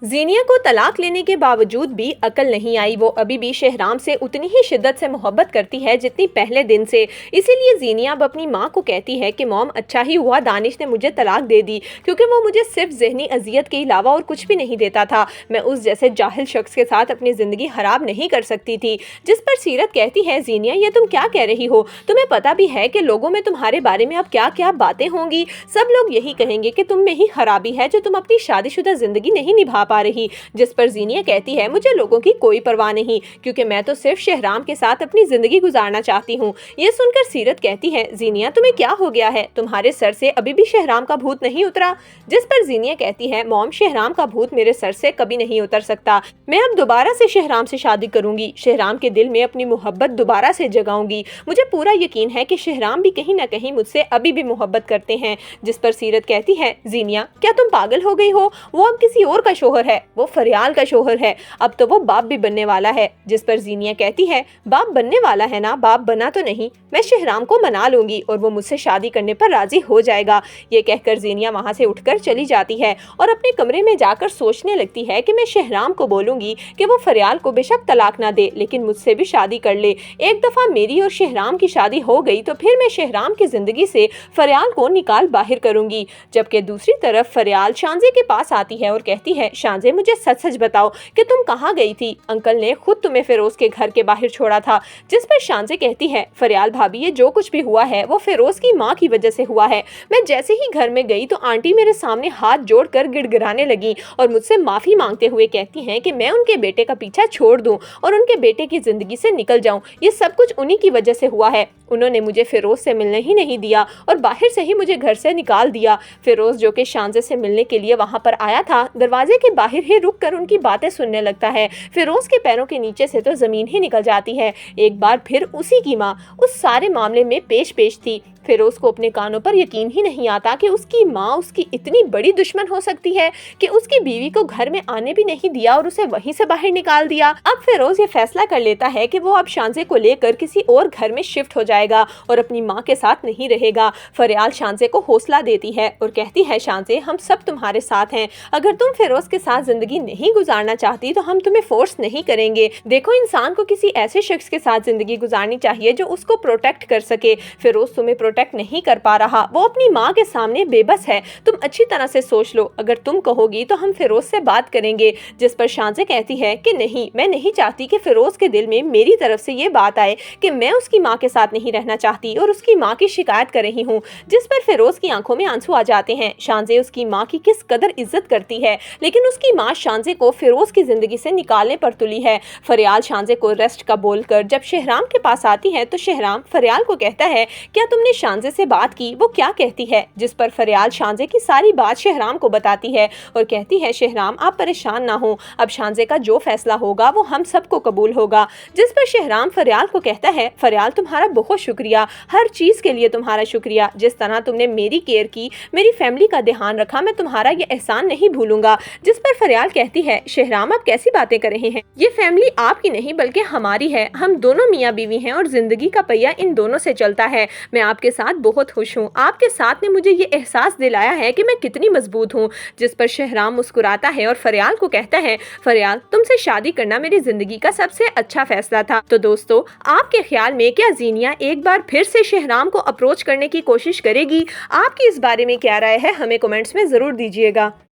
ज़ीनिया को तलाक लेने के बावजूद भी अकल नहीं आई। वो अभी भी शहराम से उतनी ही शिद्दत से मोहब्बत करती है जितनी पहले दिन से। इसीलिए ज़ीनिया अब अपनी माँ को कहती है कि मॉम, अच्छा ही हुआ दानिश ने मुझे तलाक दे दी, क्योंकि वो मुझे सिर्फ ज़हनी अजियत के अलावा और कुछ भी नहीं देता था। मैं उस जैसे जाहिल शख्स के साथ अपनी ज़िंदगी खराब नहीं कर सकती थी। जिस पर सीरत कहती है, ज़ीनिया ये तुम क्या कह रही हो? तुम्हें पता भी है कि लोगों में तुम्हारे बारे में अब क्या क्या बातें होंगी। सब लोग यही कहेंगे कि तुम में ही खराबी है जो तुम अपनी शादीशुदा ज़िंदगी नहीं निभा पा रही। जिस पर ज़ीनिया कहती है, मुझे लोगों की कोई परवाह नहीं, क्योंकि मैं तो सिर्फ शहराम के साथ अपनी जिंदगी गुजारना चाहती हूँ। ये सुनकर सीरत कहती है, ज़ीनिया तुम्हें क्या हो गया है? तुम्हारे सर से अभी भी शहराम का भूत नहीं उतरा? जिस पर ज़ीनिया कहती है, मॉम, शहराम का भूत मेरे सर से कभी नहीं उतर सकता। मैं अब दोबारा से शहराम से शादी करूंगी, शहराम के दिल में अपनी मोहब्बत दोबारा से जगाऊंगी। मुझे पूरा यकीन है कि शहराम भी कहीं ना कहीं मुझसे अभी भी मोहब्बत करते हैं। जिस पर सीरत कहती है, ज़ीनिया क्या तुम पागल हो गई हो? वो अब किसी और का शोहर है, वो फरियाल का शोहर है। अब तो वो बाप भी बनने वाला है। जिस पर ज़ीनिया कहती है, बाप बनने वाला है ना, बाप बना तो नहीं। मैं शहराम को मना लूंगी और वो मुझसे शादी करने पर राजी हो जाएगा। ये कहकर ज़ीनिया वहां से उठकर चली जाती है और अपने कमरे में जाकर सोचने लगती है कि मैं शहराम को बोलूंगी कि वो फरियाल को बेशक तलाक ना दे, लेकिन मुझसे भी शादी कर ले। एक दफा मेरी और शहराम की शादी हो गई तो फिर मैं शहराम की जिंदगी से फरियाल को निकाल बाहर करूंगी। जबकि दूसरी तरफ फरियाल शांजे के पास आती है और कहती है, शांजे मुझे सच सच बताओ कि तुम कहाँ गई थी? अंकल ने खुद तुम्हें फिरोज के घर के बाहर छोड़ा था। जिस पर शांजे कहती है, फरियाल भाभी, ये जो कुछ भी हुआ है वो फिरोज की माँ की वजह से हुआ है। मैं जैसे ही घर में गई तो आंटी मेरे सामने हाथ जोड़कर गिड़गिड़ाने लगी और मुझसे माफी मांगते हुए कहती हैं कि मैं उनके बेटे का पीछा छोड़ दूं और उनके बेटे की जिंदगी से निकल जाऊं। ये सब कुछ उन्हीं की वजह से हुआ है। उन्होंने मुझे फिरोज से मिलने ही नहीं दिया और बाहर से ही मुझे घर से निकाल दिया। फिरोज जो कि शांजे से मिलने के लिए वहां पर आया था, दरवाजे के बाहर ही रुक कर उनकी बातें सुनने लगता है। फिरोज के पैरों के नीचे से तो जमीन ही निकल जाती है। एक बार फिर उसी की माँ उस सारे मामले में पेश थी। फिरोज को अपने कानों पर यकीन ही नहीं आता कि उसकी माँ उसकी इतनी बड़ी दुश्मन हो सकती है कि उसकी बीवी को घर में आने भी नहीं दिया और उसे वहीं से बाहर निकाल दिया। अब फिरोज ये फैसला कर लेता है कि वो अब शांजे को लेकर किसी और घर में शिफ्ट हो जाएगा और अपनी माँ के साथ नहीं रहेगा। फरियाल शांजे को हौसला देती है और कहती है, शांजे, हम सब तुम्हारे साथ हैं। अगर तुम फिरोज के साथ जिंदगी नहीं गुजारना चाहती तो हम तुम्हें फोर्स नहीं करेंगे। देखो, इंसान को किसी ऐसे शख्स के साथ जिंदगी गुजारनी चाहिए जो उसको प्रोटेक्ट कर सके। फिरोज तुम्हें प्रोटेक्ट नहीं कर पा रहा, वो अपनी माँ के सामने बेबस है। तुम अच्छी तरह से सोच लो, अगर तुम कहोगी तो हम फिरोज से बात करेंगे। जिस पर शांजे कहती है कि नहीं, मैं नहीं चाहती कि फिरोज के दिल में मेरी तरफ से ये बात आए कि मैं उसकी माँ के साथ नहीं रहना चाहती और उसकी माँ की शिकायत कर रही हूँ। जिस पर फिरोज की आंखों में आंसू आ जाते हैं। शांजे उसकी माँ की किस कदर इज्जत करती है, लेकिन उसकी माँ शांजे को फिरोज की जिंदगी से निकालने पर तुली है। फरियाल शांजे को रेस्ट का बोलकर जब शहराम के पास आती है तो शहराम फरियाल को कहता है, क्या तुमने शांजे से बात की? वो क्या कहती है? जिस पर फरियाल शांजे की सारी बात शहराम को बताती है और कहती है, शहराम आप परेशान ना हो, अब शांजे का जो फैसला होगा वो हम सबको कबूल होगा। जिस पर शहराम फरियाल को कहता है, फरियाल तुम्हारा बहुत शुक्रिया, हर चीज के लिए तुम्हारा शुक्रिया। जिस तरह तुमने मेरी केयर की, मेरी फैमिली का ध्यान रखा, मैं तुम्हारा ये एहसान नहीं भूलूंगा। जिस पर फरियाल कहती है, शहराम आप कैसी बातें कर रहे हैं? ये फैमिली आपकी नहीं बल्कि हमारी है। हम दोनों मियाँ बीवी हैं और जिंदगी का पहिया इन दोनों से चलता है। मैं आपके साथ बहुत खुश हूँ। आपके साथ ने मुझे ये एहसास दिलाया है कि मैं कितनी मजबूत हूँ। जिस पर शहराम मुस्कुराता है और फरियाल को कहता है, फरियाल तुमसे शादी करना मेरी जिंदगी का सबसे अच्छा फैसला था। तो दोस्तों, आपके ख्याल में क्या ज़ीनिया एक बार फिर से शहराम को अप्रोच करने की कोशिश करेगी? आपकी इस बारे में क्या राय है? हमें कमेंट्स में जरूर दीजिएगा।